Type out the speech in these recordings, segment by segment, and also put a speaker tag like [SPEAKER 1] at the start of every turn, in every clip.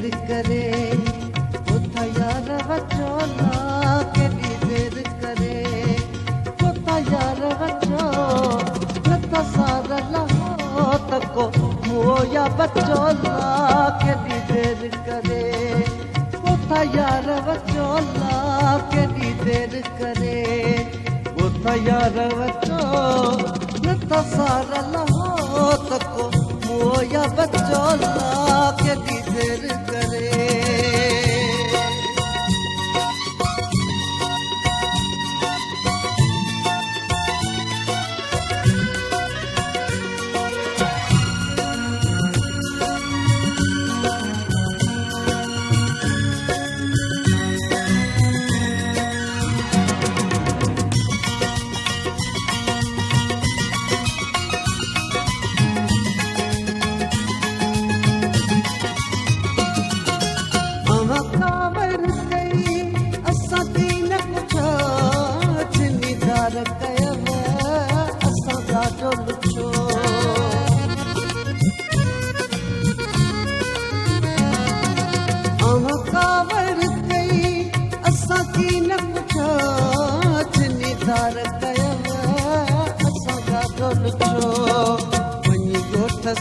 [SPEAKER 1] करे कोथा यार वचोला केॾी देर करे कोथा यार वचो नथा सार लहो तको मोया बचोला केॾी देर करे कोथा यार वचोला केॾी देर करे कोथा यार वचो नथा सार लहो तको मोया बचोला केॾी देर करे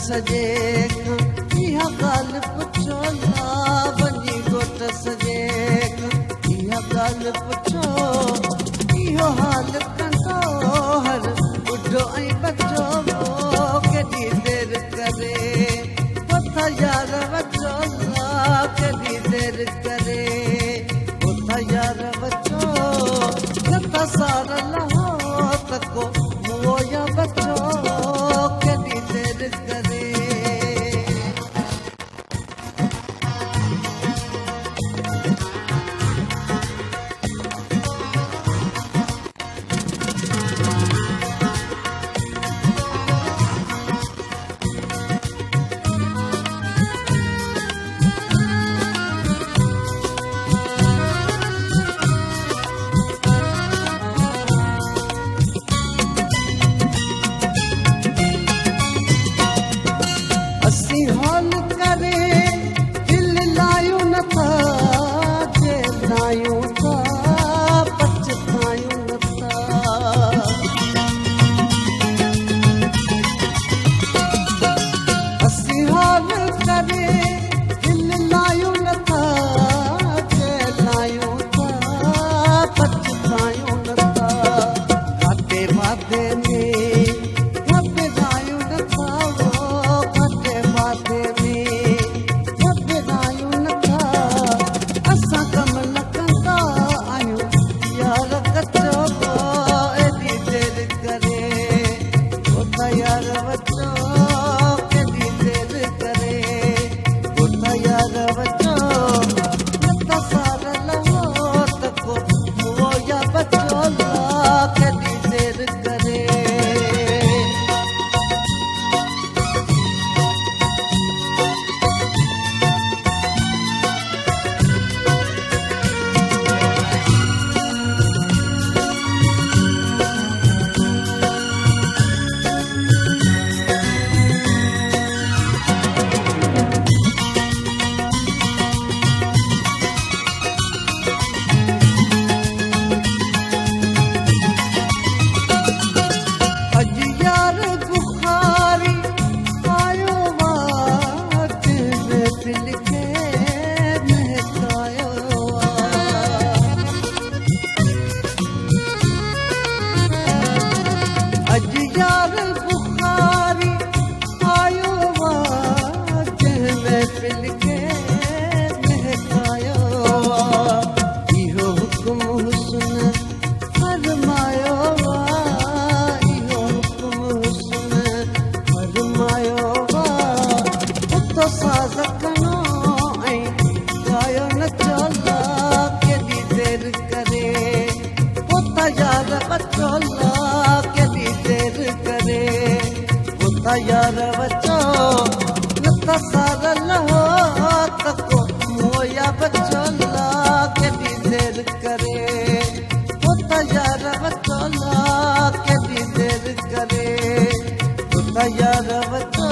[SPEAKER 1] सजे इहा ॻाल्हि पुछो ना वञी ॻोठ सजे इहा ॻाल्हि पुछो इहो हाल कंदो हर ॿुढो ऐं बचो केॾी देर करे कोथा यार वचो ना केॾी देर करे कोथा यार वचो नथा सार लहो तको मोया बचो केॾी देर करे यार बचो नथा सार लहो तको मोया बचोला केॾी देर करे कोथा यार बचोला केॾी देर करे कोथा यार बचो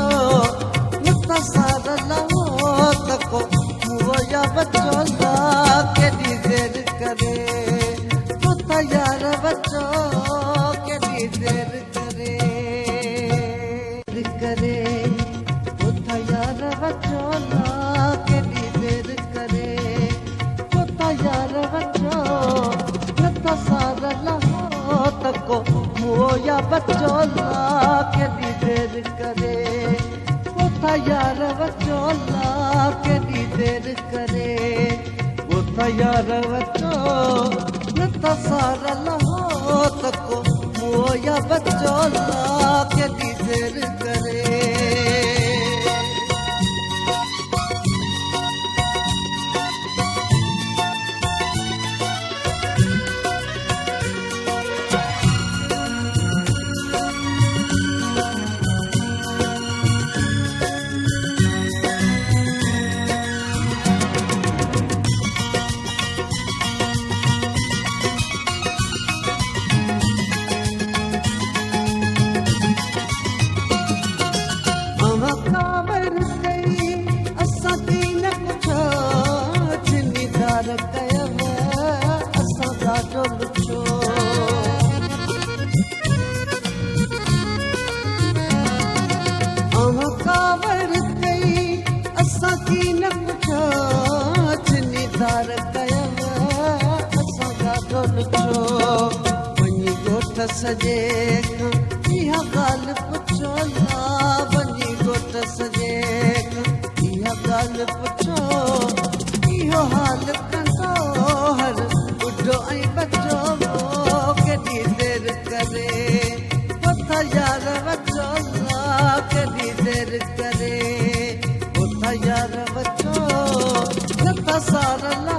[SPEAKER 1] नथा सार लहो तको मोया बचोला केॾी देर करे पुता यार बचो केॾी देर करे करे पुता यार बचोला केॾी देर करे पुता यार बचो नथा सार लहो तको मोया बचोला केॾी देर करे पुता यार बचोला केॾी देर करे पुता यार बचो नथा सार लहो तको मोया बचोला केॾी देर करे सजे इहा ॻाल्हि पुछोला वञी ॻोठ सजे इहा ॻाल्हि पुछो इहो हाल कंदो हर ॿुढो ऐं बचो केॾी देर करे पुता यार बचोला केॾी देर करे पुता यार बचो नथा सार